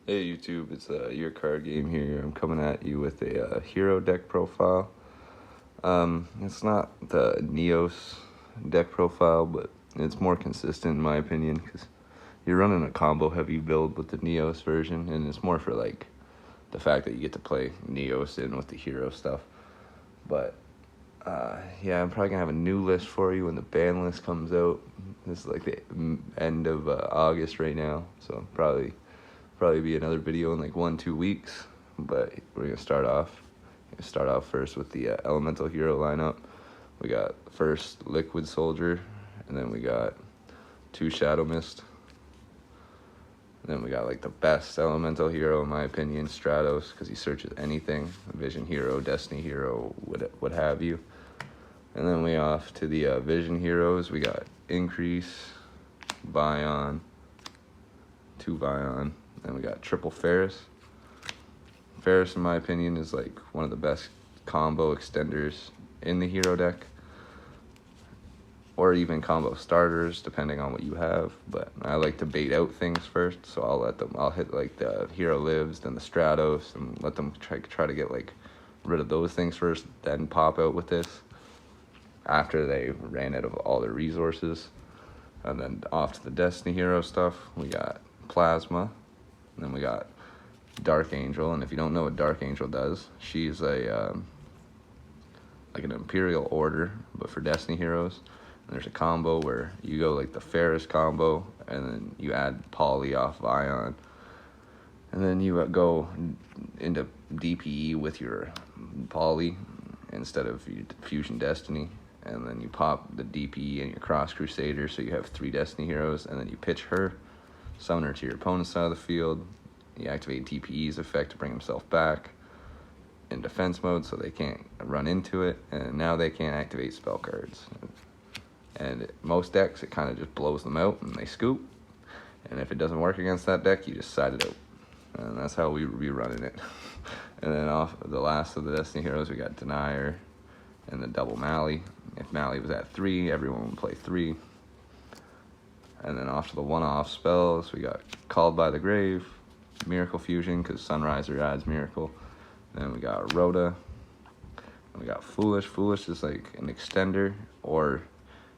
Hey YouTube, it's your card game here. I'm coming at you with a hero deck profile. It's not the Neos deck profile, but it's more consistent in my opinion because you're running a combo heavy build with the Neos version, and it's more for like the fact that you get to play Neos in with the hero stuff. But yeah, I'm probably gonna have a new list for you when the ban list comes out. This is like the end of August right now, so probably be another video in like 1-2 weeks. But we're gonna start off first with the elemental hero lineup. We got first Liquid Soldier, and then we got 2 Shadow Mist, and then we got like the best elemental hero in my opinion, Stratos, because he searches anything, Vision Hero, Destiny Hero, what have you. And then we off to the Vision Heroes. We got Increase, Bion, 2 Bion. Then we got triple Ferris. Ferris, in my opinion, is like one of the best combo extenders in the hero deck, or even combo starters, depending on what you have. But I like to bait out things first, so I'll hit like the hero lives, then the Stratos, and let them try to get like rid of those things first, then pop out with this after they ran out of all their resources. And then off to the Destiny hero stuff. We got Plasma. And then we got Dark Angel, and if you don't know what Dark Angel does, she's a like an Imperial Order, but for Destiny heroes. And there's a combo where you go like the Ferris combo, and then you add Poly off Vion, and then you go into DPE with your Poly instead of Fusion Destiny, and then you pop the DPE and your Cross Crusader, so you have 3 Destiny heroes, and then you pitch her. Summon her to your opponent's side of the field. You activate DPE's effect to bring himself back in defense mode so they can't run into it, and now they can't activate spell cards. And most decks, it kind of just blows them out and they scoop. And if it doesn't work against that deck, you just side it out. And that's how we be running it. And then off the last of the Destiny heroes, we got Denier and the double Mally. If Mally was at 3, everyone would play 3. And then off to the one-off spells, we got Called by the Grave, Miracle Fusion, because Sunriser adds Miracle. And then we got Rhoda, and we got Foolish. Foolish is like an extender, or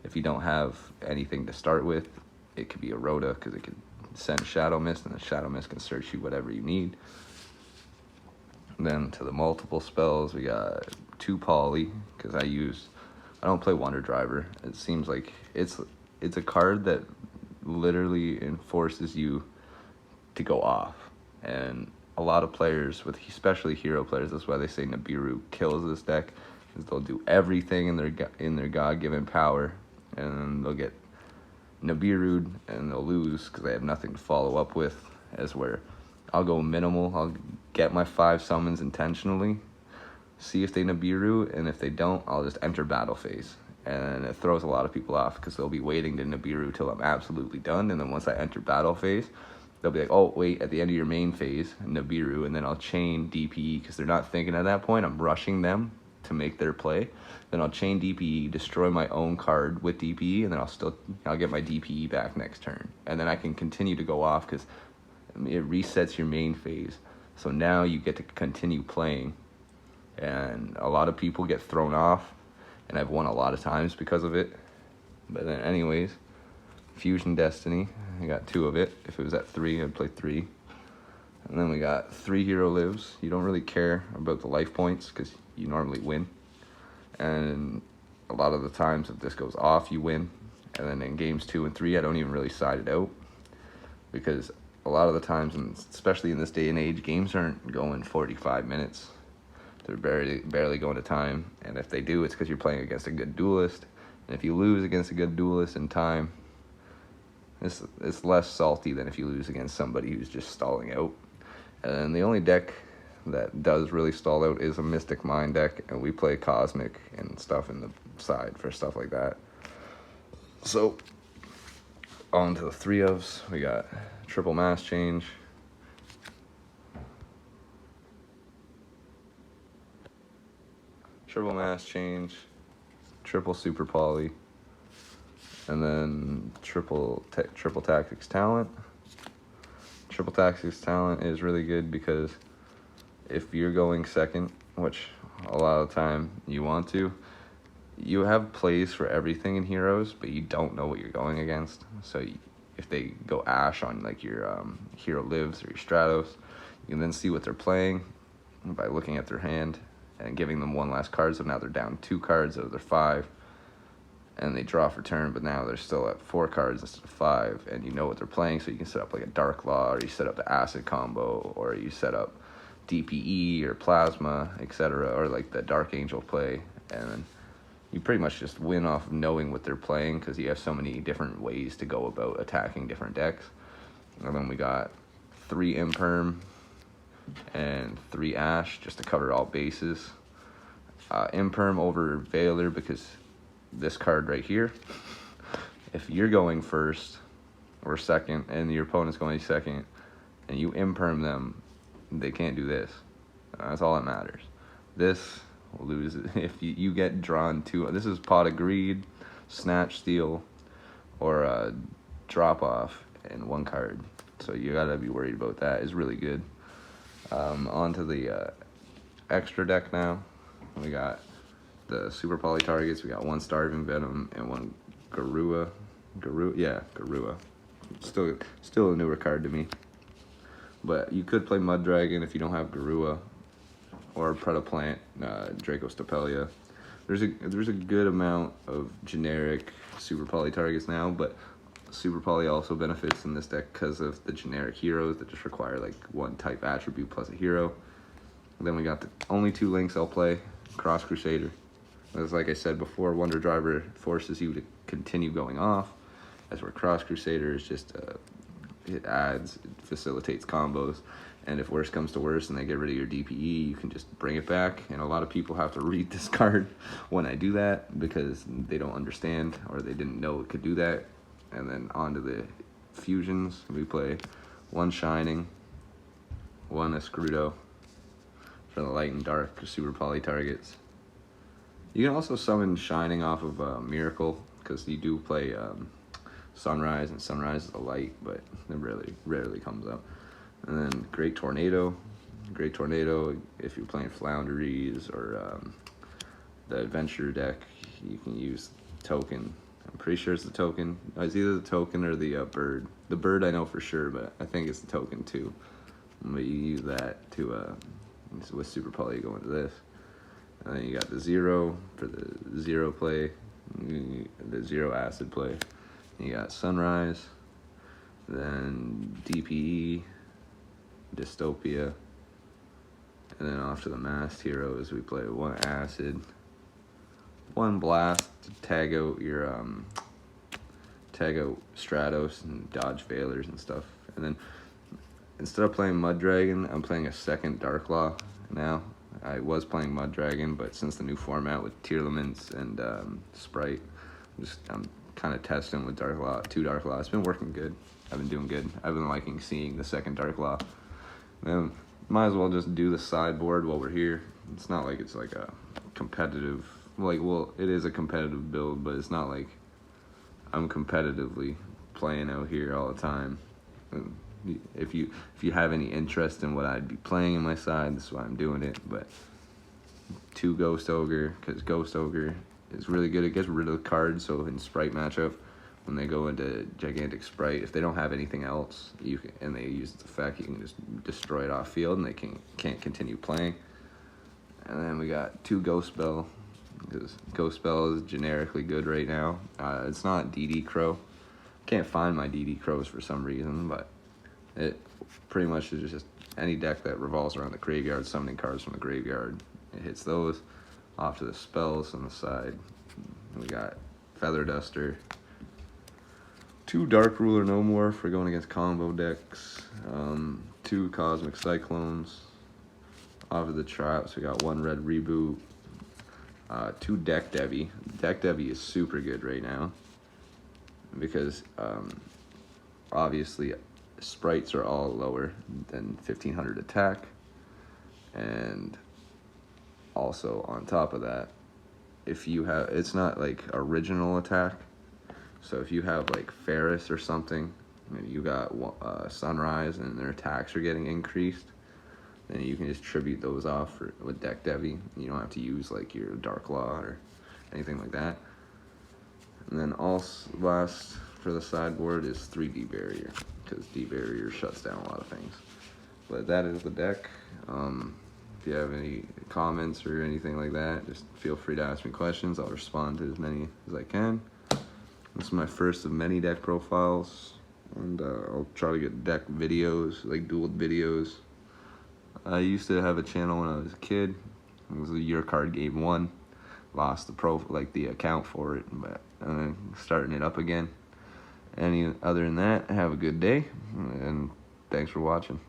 if you don't have anything to start with, it could be a Rhoda, because it can send Shadow Mist, and the Shadow Mist can search you whatever you need. And then to the multiple spells, we got 2 Poly, because I don't play Wonder Driver. It seems like it's a card that literally enforces you to go off, and a lot of players, with especially hero players, that's why they say Nibiru kills this deck, is they'll do everything in their god-given power, and they'll get Nibiru'd and they'll lose because they have nothing to follow up with. As where I'll go minimal, I'll get my 5 summons intentionally, see if they Nibiru, and if they don't, I'll just enter battle phase. And it throws a lot of people off because they'll be waiting to Nibiru till I'm absolutely done, and then once I enter battle phase, they'll be like, oh wait, at the end of your main phase, Nibiru, and then I'll chain DPE, because they're not thinking at that point, I'm rushing them to make their play. Then I'll chain DPE, destroy my own card with DPE, and then I'll get my DPE back next turn. And then I can continue to go off because it resets your main phase. So now you get to continue playing. And a lot of people get thrown off, and I've won a lot of times because of it. But then anyways, Fusion Destiny, I got 2 of it. If it was at 3, I'd play 3. And then we got 3 hero lives. You don't really care about the life points because you normally win. And a lot of the times if this goes off, you win. And then in games 2 and 3, I don't even really side it out, because a lot of the times, and especially in this day and age, games aren't going 45 minutes. They're barely going to time, and if they do, it's because you're playing against a good duelist. And if you lose against a good duelist in time, it's less salty than if you lose against somebody who's just stalling out. And the only deck that does really stall out is a Mystic Mind deck, and we play Cosmic and stuff in the side for stuff like that. So on to the 3 ofs, we got Triple Mass Change, Triple Super Poly, and then triple Tactics Talent, Triple Tactics talent is really good because if you're going second, which a lot of the time you want to, you have plays for everything in heroes, but you don't know what you're going against. So if they go Ash on like your hero lives or your Stratos, you can then see what they're playing by looking at their hand and giving them one last card. So now they're down 2 cards out of their 5, and they draw for turn, but now they're still at 4 cards instead of 5, and you know what they're playing, so you can set up like a Dark Law, or you set up the Acid combo, or you set up DPE or Plasma, etc., or like the Dark Angel play, and then you pretty much just win off of knowing what they're playing because you have so many different ways to go about attacking different decks. And then we got 3 Imperm and 3 Ash just to cover all bases. Imperm over Veiler because this card right here, if you're going first or second and your opponent's going second and you Imperm them, they can't do this. That's all that matters. This will lose if you get drawn to. This is Pot of Greed, Snatch Steal, or Drop Off in 1 card. So you gotta be worried about that. It's really good. On to the extra deck now. We got the Super Poly targets. We got 1 Starving Venom and 1 Garua. Garua. Still a newer card to me. But you could play Mud Dragon if you don't have Garua, or Predaplant, Draco Stapelia. There's a good amount of generic Super Poly targets now, but Super Poly also benefits in this deck because of the generic heroes that just require like 1 type attribute plus a hero. And then we got the only 2 links I'll play, Cross Crusader. As like I said before, Wonder Driver forces you to continue going off, as where Cross Crusader is just it facilitates combos, and if worse comes to worse and they get rid of your DPE, you can just bring it back. And a lot of people have to read this card when I do that because they don't understand or they didn't know it could do that. And then on to the fusions, we play 1 Shining, 1 Escudo for the Light and Dark Super Poly targets. You can also summon Shining off of Miracle because you do play Sunrise, and Sunrise is a light, but it rarely comes up. And then Great Tornado. Great Tornado, if you're playing Flounderies or the Adventure deck, you can use Token. I'm pretty sure it's the Token. It's either the Token or the Bird. The Bird I know for sure, but I think it's the Token too. But you use that to, with Super Poly, you go into this. And then you got the Zero for the Zero play, the Zero Acid play. You got Sunrise, then DPE, Dystopia, and then off to the Masked Heroes. We play 1 Acid, 1 Blast to tag out your Stratos and dodge Veilers and stuff. And then instead of playing Mud Dragon, I'm playing a 2nd Dark Law now. I was playing Mud Dragon, but since the new format with Tearlaments and Sprite, I'm kind of testing with Dark Law, 2 Dark Law. It's been working good. I've been doing good. I've been liking seeing the 2nd Dark Law. Then might as well just do the sideboard while we're here. It's not like it's like a competitive, it is a competitive build, but it's not like I'm competitively playing out here all the time. If you have any interest in what I'd be playing in my side, this is why I'm doing it. But 2 Ghost Ogre, because Ghost Ogre is really good. It gets rid of the cards, so in Sprite matchup, when they go into Gigantic Sprite, if they don't have anything else, and they use its effect, you can just destroy it off field, and they can't continue playing. And then we got 2 Ghost Spell, because Ghost Spell is generically good right now. It's not DD Crow. Can't find my DD Crows for some reason, but it pretty much is just any deck that revolves around the graveyard, summoning cards from the graveyard. It hits those. Off to the spells on the side. We got Feather Duster, 2 Dark Ruler No More for going against combo decks, 2 Cosmic Cyclones. Off of the traps, we got 1 Red Reboot, 2 Deck Devi. Deck Devi is super good right now because obviously sprites are all lower than 1500 attack, and also on top of that, if you have, it's not like original attack, so if you have like Ferris or something, maybe you got Sunrise and their attacks are getting increased, then you can just tribute those off with Deck Devi. You don't have to use like your Dark Law or anything like that. And then also last for the sideboard is 3D Barrier, because D Barrier shuts down a lot of things. But that is the deck. If you have any comments or anything like that, just feel free to ask me questions. I'll respond to as many as I can. This is my first of many deck profiles, and I'll try to get deck videos, like dueled videos. I used to have a channel when I was a kid. It was a Your Card Game 1. Lost the account for it, but starting it up again. Other than that, have a good day, and thanks for watching.